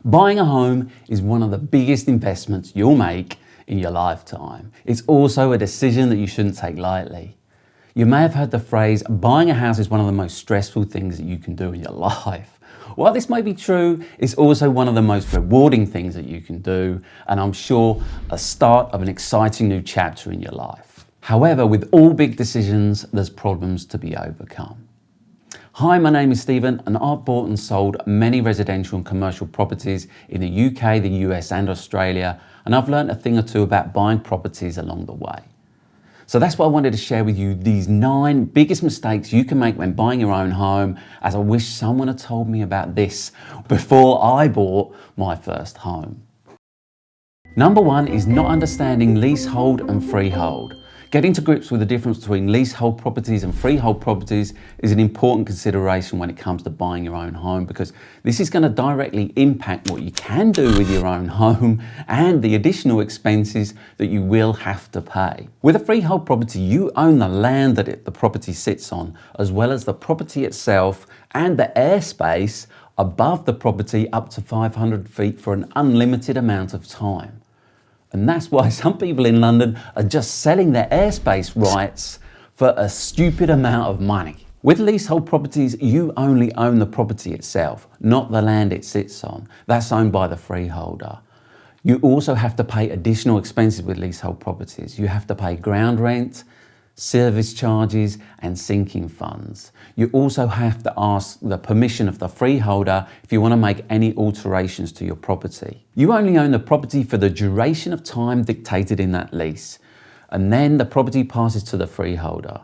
Buying a home is one of the biggest investments you'll make in your lifetime. It's also a decision that you shouldn't take lightly. You may have heard the phrase, buying a house is one of the most stressful things that you can do in your life. While this may be true, it's also one of the most rewarding things that you can do, and I'm sure a start of an exciting new chapter in your life. However, with all big decisions, there's problems to be overcome. Hi, my name is Stephen, and I've bought and sold many residential and commercial properties in the UK, the US and Australia, and I've learned a thing or two about buying properties along the way. So that's why I wanted to share with you these 9 biggest mistakes you can make when buying your own home, as I wish someone had told me about this before I bought my first home. Number 1 is not understanding leasehold and freehold. Getting to grips with the difference between leasehold properties and freehold properties is an important consideration when it comes to buying your own home, because this is going to directly impact what you can do with your own home and the additional expenses that you will have to pay. With a freehold property, you own the land that the property sits on, as well as the property itself and the airspace above the property up to 500 feet for an unlimited amount of time. And that's why some people in London are just selling their airspace rights for a stupid amount of money. With leasehold properties, you only own the property itself, not the land it sits on. That's owned by the freeholder. You also have to pay additional expenses with leasehold properties. You have to pay ground rent, service charges and sinking funds. You also have to ask the permission of the freeholder if you want to make any alterations to your property. You only own the property for the duration of time dictated in that lease, and then the property passes to the freeholder.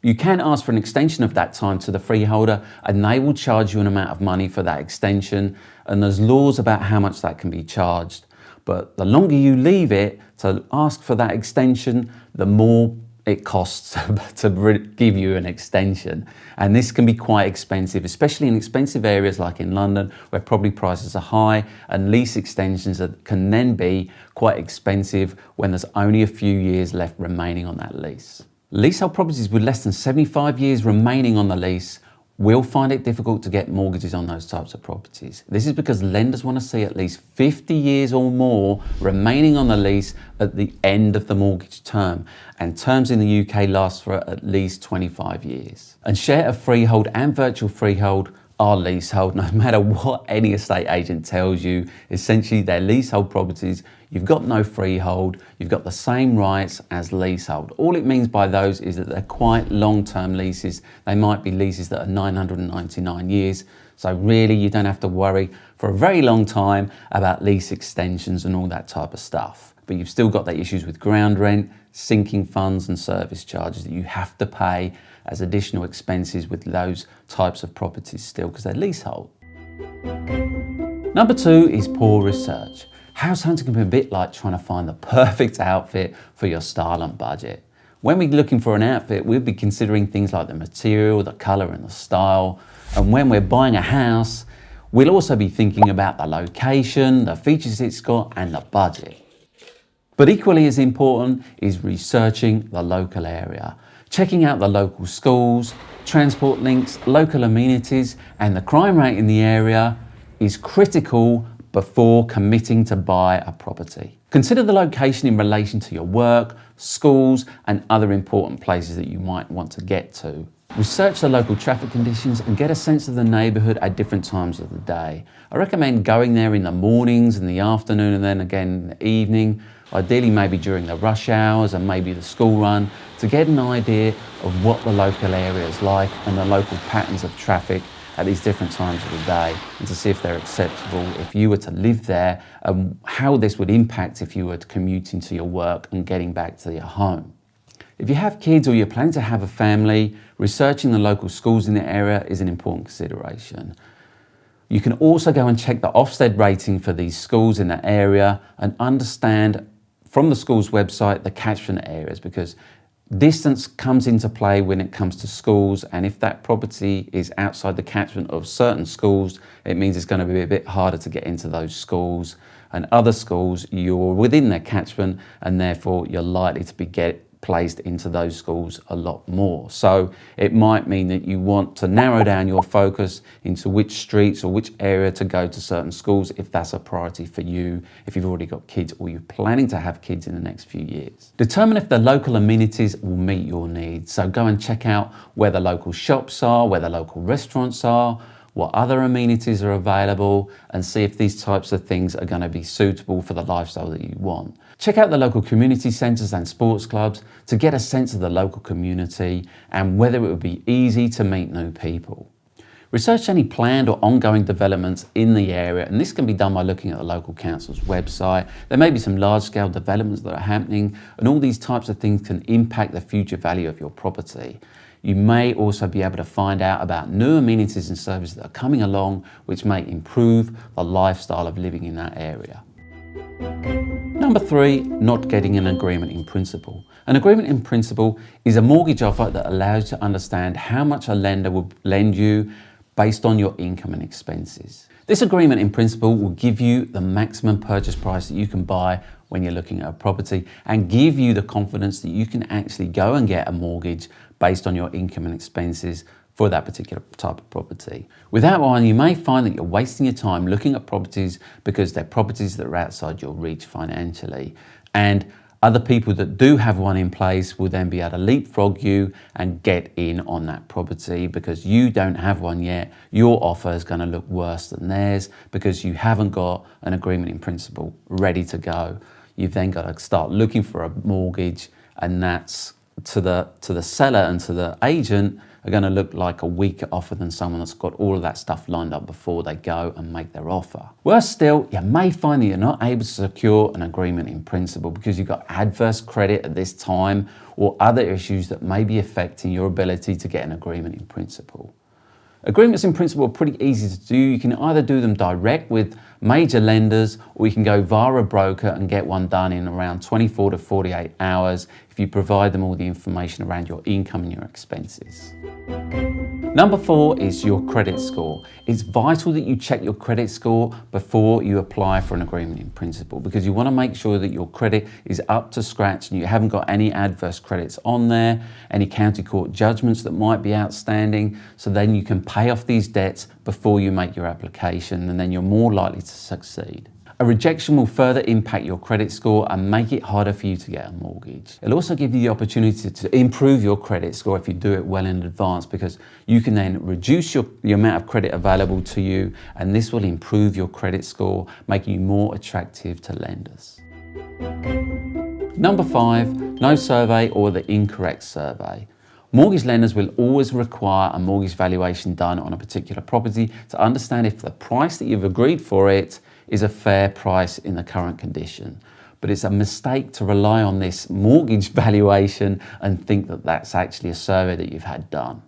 You can ask for an extension of that time to the freeholder, and they will charge you an amount of money for that extension, and there's laws about how much that can be charged. But the longer you leave it to ask for that extension, the more it costs to give you an extension. And this can be quite expensive, especially in expensive areas like in London, where property prices are high and lease extensions can then be quite expensive when there's only a few years left remaining on that lease. Leasehold properties with less than 75 years remaining on the lease will find it difficult to get mortgages on those types of properties. This is because lenders want to see at least 50 years or more remaining on the lease at the end of the mortgage term, and terms in the UK last for at least 25 years. And share of freehold and virtual freehold are leasehold, no matter what any estate agent tells you. Essentially, they're leasehold properties. You've got no freehold, you've got the same rights as leasehold. All it means by those is that they're quite long-term leases. They might be leases that are 999 years. So really, you don't have to worry for a very long time about lease extensions and all that type of stuff. But you've still got the issues with ground rent, sinking funds and service charges that you have to pay as additional expenses with those types of properties still, because they're leasehold. Number 2 is poor research. House hunting can be a bit like trying to find the perfect outfit for your style and budget. When we're looking for an outfit, we'll be considering things like the material, the colour and the style. And when we're buying a house, we'll also be thinking about the location, the features it's got and the budget. But equally as important is researching the local area. Checking out the local schools, transport links, local amenities and the crime rate in the area is critical before committing to buy a property. Consider the location in relation to your work, schools and other important places that you might want to get to. Research the local traffic conditions and get a sense of the neighbourhood at different times of the day. I recommend going there in the mornings, in the afternoon and then again in the evening, ideally maybe during the rush hours and maybe the school run, to get an idea of what the local area is like and the local patterns of traffic at these different times of the day, and to see if they're acceptable if you were to live there, and how this would impact if you were commuting to your work and getting back to your home. If you have kids or you're planning to have a family, researching the local schools in the area is an important consideration. You can also go and check the Ofsted rating for these schools in that area and understand from the school's website the catchment areas, because distance comes into play when it comes to schools, and if that property is outside the catchment of certain schools, it means it's going to be a bit harder to get into those schools, and other schools you're within their catchment and therefore you're likely to placed into those schools a lot more. So it might mean that you want to narrow down your focus into which streets or which area to go to certain schools if that's a priority for you, if you've already got kids or you're planning to have kids in the next few years. Determine if the local amenities will meet your needs. So go and check out where the local shops are, where the local restaurants are, what other amenities are available, and see if these types of things are going to be suitable for the lifestyle that you want. Check out the local community centres and sports clubs to get a sense of the local community and whether it would be easy to meet new people. Research any planned or ongoing developments in the area, and this can be done by looking at the local council's website. There may be some large-scale developments that are happening, and all these types of things can impact the future value of your property. You may also be able to find out about new amenities and services that are coming along which may improve the lifestyle of living in that area. Number 3, not getting an agreement in principle. An agreement in principle is a mortgage offer that allows you to understand how much a lender will lend you based on your income and expenses. This agreement in principle will give you the maximum purchase price that you can buy when you're looking at a property and give you the confidence that you can actually go and get a mortgage based on your income and expenses for that particular type of property. Without one, you may find that you're wasting your time looking at properties because they're properties that are outside your reach financially. And other people that do have one in place will then be able to leapfrog you and get in on that property because you don't have one yet. Your offer is going to look worse than theirs because you haven't got an agreement in principle ready to go. You've then got to start looking for a mortgage, and that's to the seller and to the agent are going to look like a weaker offer than someone that's got all of that stuff lined up before they go and make their offer. Worse still, you may find that you're not able to secure an agreement in principle because you've got adverse credit at this time or other issues that may be affecting your ability to get an agreement in principle. Agreements in principle are pretty easy to do. You can either do them direct with major lenders, or you can go via a broker and get one done in around 24 to 48 hours if you provide them all the information around your income and your expenses. Number 4 is your credit score. It's vital that you check your credit score before you apply for an agreement in principle because you want to make sure that your credit is up to scratch and you haven't got any adverse credits on there, any county court judgments that might be outstanding, so then you can pay off these debts before you make your application, and then you're more likely to succeed. A rejection will further impact your credit score and make it harder for you to get a mortgage. It'll also give you the opportunity to improve your credit score if you do it well in advance because you can then reduce the amount of credit available to you, and this will improve your credit score, making you more attractive to lenders. Number 5, no survey or the incorrect survey. Mortgage lenders will always require a mortgage valuation done on a particular property to understand if the price that you've agreed for it is a fair price in the current condition. But it's a mistake to rely on this mortgage valuation and think that that's actually a survey that you've had done.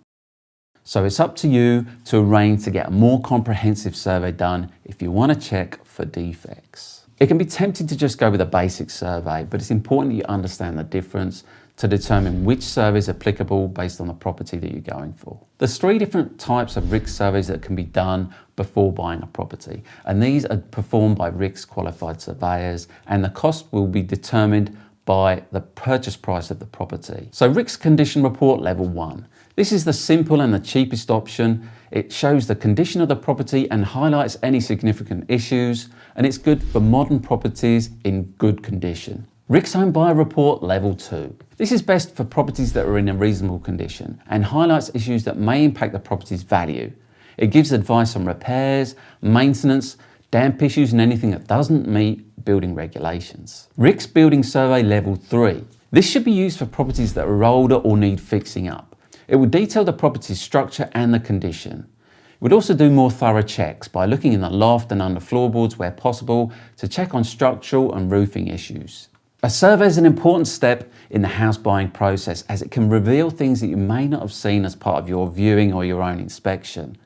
So it's up to you to arrange to get a more comprehensive survey done if you want to check for defects. It can be tempting to just go with a basic survey, but it's important that you understand the difference to determine which survey is applicable based on the property that you're going for. There's 3 different types of RICS surveys that can be done before buying a property, and these are performed by RICS qualified surveyors, and the cost will be determined by the purchase price of the property. So RICS Condition Report Level 1. This is the simple and the cheapest option. It shows the condition of the property and highlights any significant issues, and it's good for modern properties in good condition. RICS Home Buyer Report Level 2. This is best for properties that are in a reasonable condition and highlights issues that may impact the property's value. It gives advice on repairs, maintenance, damp issues and anything that doesn't meet building regulations. RICS Building Survey Level 3. This should be used for properties that are older or need fixing up. It will detail the property's structure and the condition. It would also do more thorough checks by looking in the loft and under floorboards where possible to check on structural and roofing issues. A survey is an important step in the house buying process as it can reveal things that you may not have seen as part of your viewing or your own inspection.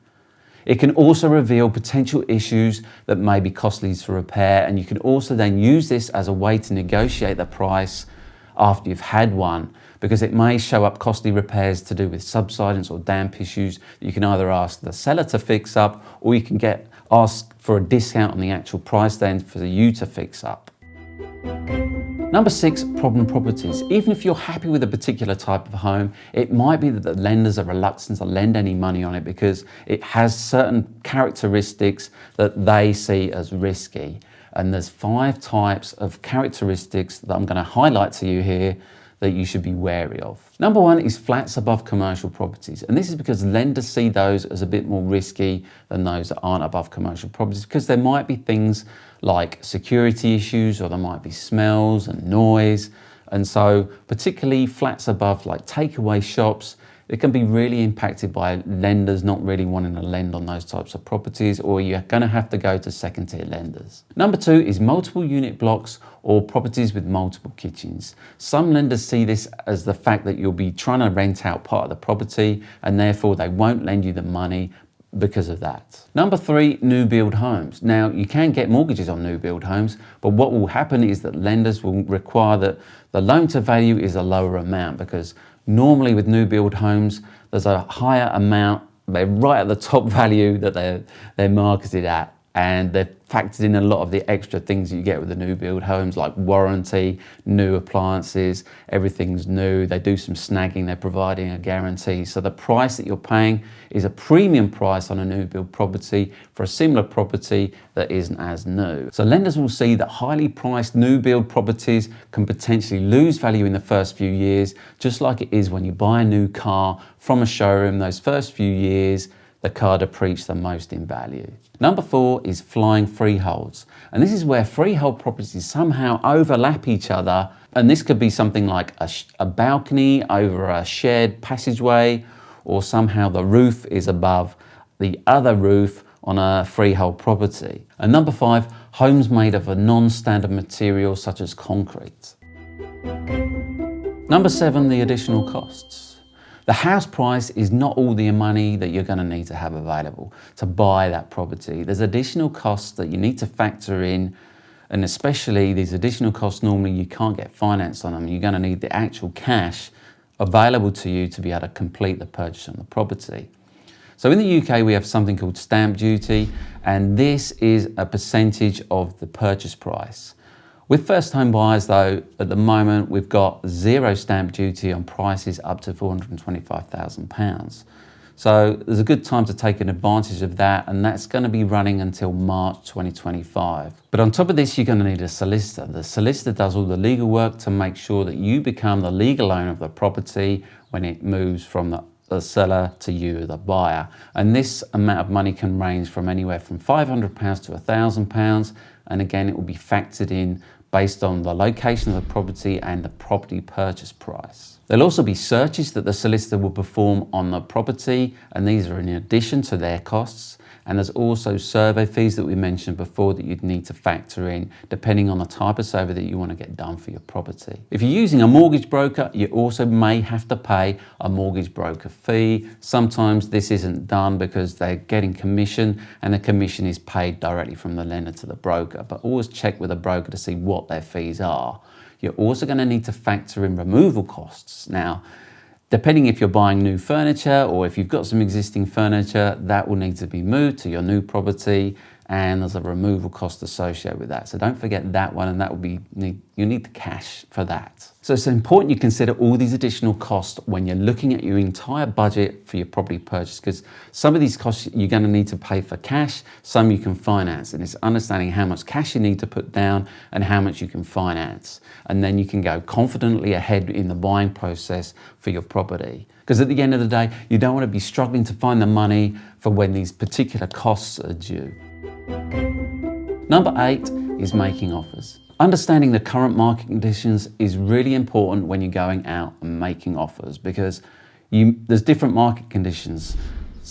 It can also reveal potential issues that may be costly to repair, and you can also then use this as a way to negotiate the price after you've had one, because it may show up costly repairs to do with subsidence or damp issues that you can either ask the seller to fix up, or you can ask for a discount on the actual price then for you to fix up. Number 6, problem properties. Even if you're happy with a particular type of home, it might be that the lenders are reluctant to lend any money on it because it has certain characteristics that they see as risky. And there's 5 types of characteristics that I'm going to highlight to you here that you should be wary of. Number 1 is flats above commercial properties. And this is because lenders see those as a bit more risky than those that aren't above commercial properties, because there might be things like security issues, or there might be smells and noise. And so particularly flats above like takeaway shops, it can be really impacted by lenders not really wanting to lend on those types of properties, or you're going to have to go to second tier lenders. Number 2 is multiple unit blocks or properties with multiple kitchens. Some lenders see this as the fact that you'll be trying to rent out part of the property, and therefore they won't lend you the money because of that. Number 3, new build homes. Now, you can get mortgages on new build homes, but what will happen is that lenders will require that the loan to value is a lower amount, because normally with new build homes, there's a higher amount, they're right at the top value that they're marketed at, and they've factored in a lot of the extra things that you get with the new build homes, like warranty, new appliances, everything's new. They do some snagging, they're providing a guarantee. So the price that you're paying is a premium price on a new build property for a similar property that isn't as new. So lenders will see that highly priced new build properties can potentially lose value in the first few years, just like it is when you buy a new car from a showroom. Those first few years, the car depreciates the most in value. Number 4 is flying freeholds. And this is where freehold properties somehow overlap each other. And this could be something like a balcony over a shared passageway, or somehow the roof is above the other roof on a freehold property. And number 5, homes made of a non-standard material such as concrete. Number 7, the additional costs. The house price is not all the money that you're going to need to have available to buy that property. There's additional costs that you need to factor in, and especially these additional costs, normally you can't get finance on them. You're going to need the actual cash available to you to be able to complete the purchase on the property. So in the UK, we have something called stamp duty, and this is a percentage of the purchase price. With first home buyers though, at the moment, we've got 0 stamp duty on prices up to £425,000. So there's a good time to take an advantage of that, and that's going to be running until March 2025. But on top of this, you're going to need a solicitor. The solicitor does all the legal work to make sure that you become the legal owner of the property when it moves from the seller to you, the buyer. And this amount of money can range from anywhere from £500 to £1,000. And again, it will be factored in based on the location of the property and the property purchase price. There'll also be searches that the solicitor will perform on the property, and these are in addition to their costs. And there's also survey fees that we mentioned before that you'd need to factor in depending on the type of survey that you want to get done for your property. If you're using a mortgage broker, you also may have to pay a mortgage broker fee. Sometimes this isn't done because they're getting commission, and the commission is paid directly from the lender to the broker. But always check with a broker to see what their fees are. You're also going to need to factor in removal costs. Now, depending if you're buying new furniture or if you've got some existing furniture, that will need to be moved to your new property, and there's a removal cost associated with that. So don't forget that one, and that will be, you need the cash for that. So it's important you consider all these additional costs when you're looking at your entire budget for your property purchase, because some of these costs you're going to need to pay for cash, some you can finance, and it's understanding how much cash you need to put down and how much you can finance. And then you can go confidently ahead in the buying process for your property. Because at the end of the day, you don't want to be struggling to find the money for when these particular costs are due. Number 8 is making offers. Understanding the current market conditions is really important when you're going out and making offers, because there's different market conditions.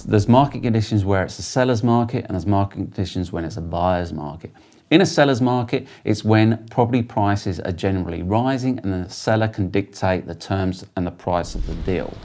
There's market conditions where it's a seller's market, and there's market conditions when it's a buyer's market. In a seller's market, it's when property prices are generally rising and the seller can dictate the terms and the price of the deal.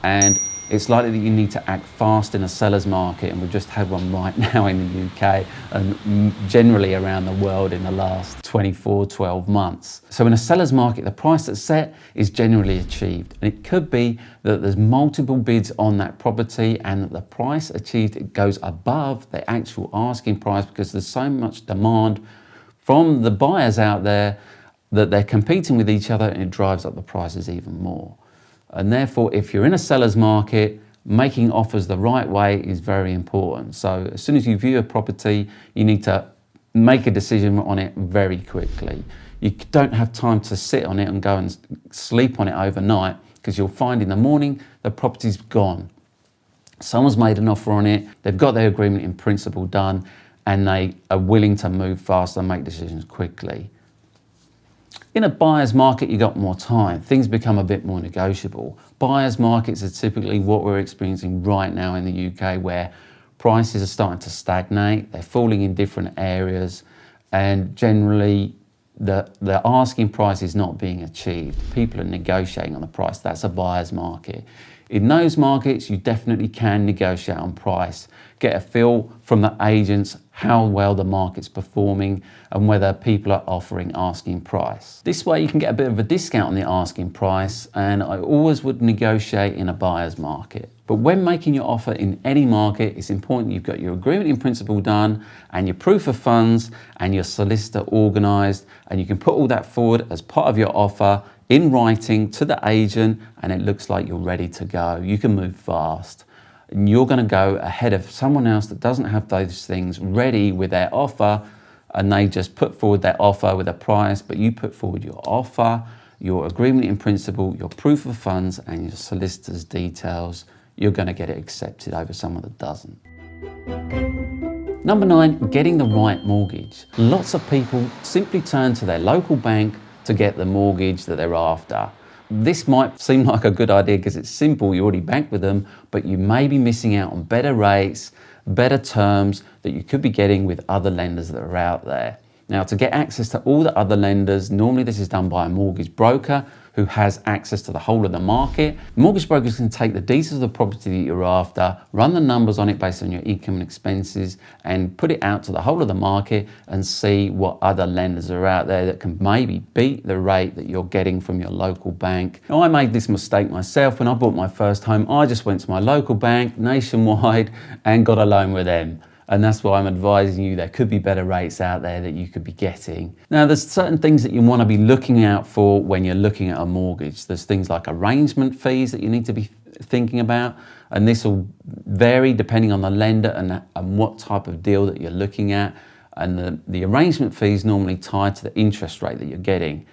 And it's likely that you need to act fast in a seller's market, and we've just had one right now in the UK and generally around the world in the last 12 months. So in a seller's market, the price that's set is generally achieved. And it could be that there's multiple bids on that property, and that the price achieved goes above the actual asking price because there's so much demand from the buyers out there that they're competing with each other, and it drives up the prices even more. And therefore, if you're in a seller's market, making offers the right way is very important. So as soon as you view a property, you need to make a decision on it very quickly. You don't have time to sit on it and go and sleep on it overnight, because you'll find in the morning the property's gone. Someone's made an offer on it, they've got their agreement in principle done, and they are willing to move fast and make decisions quickly. In a buyer's market, you got more time. Things become a bit more negotiable. Buyer's markets are typically what we're experiencing right now in the UK, where prices are starting to stagnate, they're falling in different areas, and generally the asking price is not being achieved. People are negotiating on the price. That's a buyer's market. In those markets, you definitely can negotiate on price, get a feel from the agents how well the market's performing and whether people are offering asking price. This way you can get a bit of a discount on the asking price, and I always would negotiate in a buyer's market. But when making your offer in any market, it's important you've got your agreement in principle done and your proof of funds and your solicitor organised, and you can put all that forward as part of your offer in writing to the agent, and it looks like you're ready to go. You can move fast. And you're going to go ahead of someone else that doesn't have those things ready with their offer, and they just put forward their offer with a price, but you put forward your offer, your agreement in principle, your proof of funds, and your solicitor's details. You're going to get it accepted over someone that doesn't. Number 9, getting the right mortgage. Lots of people simply turn to their local bank to get the mortgage that they're after. This might seem like a good idea because it's simple, you already bank with them, but you may be missing out on better rates, better terms that you could be getting with other lenders that are out there. Now, to get access to all the other lenders, normally this is done by a mortgage broker who has access to the whole of the market. Mortgage brokers can take the details of the property that you're after, run the numbers on it based on your income and expenses, and put it out to the whole of the market and see what other lenders are out there that can maybe beat the rate that you're getting from your local bank. Now, I made this mistake myself when I bought my first home. I just went to my local bank nationwide and got a loan with them. And that's why I'm advising you there could be better rates out there that you could be getting. Now, there's certain things that you want to be looking out for when you're looking at a mortgage. There's things like arrangement fees that you need to be thinking about, and this will vary depending on the lender and what type of deal that you're looking at. And the arrangement fee is normally tied to the interest rate that you're getting.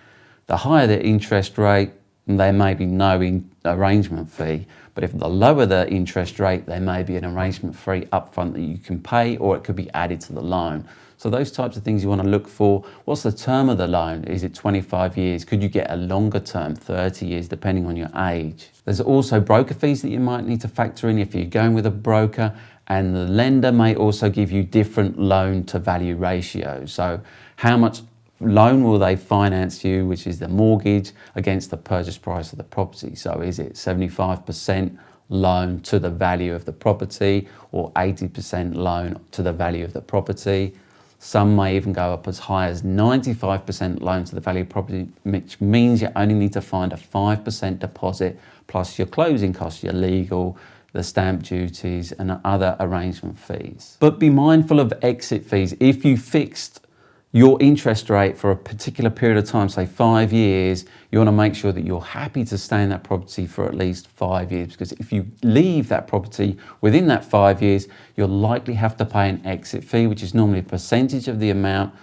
The higher the interest rate, there may be no arrangement fee, but if the lower the interest rate, there may be an arrangement fee upfront that you can pay, or it could be added to the loan. So those types of things you want to look for. What's the term of the loan? Is it 25 years? Could you get a longer term, 30 years, depending on your age? There's also broker fees that you might need to factor in if you're going with a broker, and the lender may also give you different loan to value ratios. So how much loan will they finance you, which is the mortgage, against the purchase price of the property? So is it 75% loan to the value of the property, or 80% loan to the value of the property? Some may even go up as high as 95% loan to the value of property, which means you only need to find a 5% deposit plus your closing costs, your legal, the stamp duties and other arrangement fees. But be mindful of exit fees. If you fixed your interest rate for a particular period of time, say 5 years, you want to make sure that you're happy to stay in that property for at least 5 years, because if you leave that property within that 5 years, you'll likely have to pay an exit fee, which is normally a percentage of the amount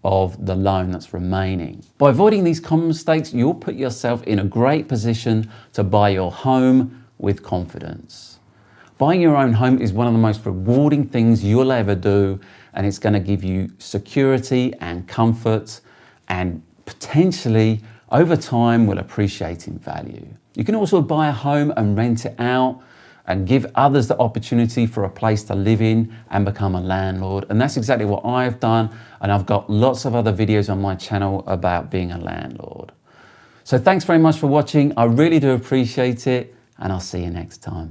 of the loan that's remaining. By avoiding these common mistakes, you'll put yourself in a great position to buy your home with confidence. Buying your own home is one of the most rewarding things you'll ever do, and it's going to give you security and comfort, and potentially over time will appreciate in value. You can also buy a home and rent it out and give others the opportunity for a place to live in and become a landlord. And that's exactly what I've done, and I've got lots of other videos on my channel about being a landlord. So thanks very much for watching. I really do appreciate it, and I'll see you next time.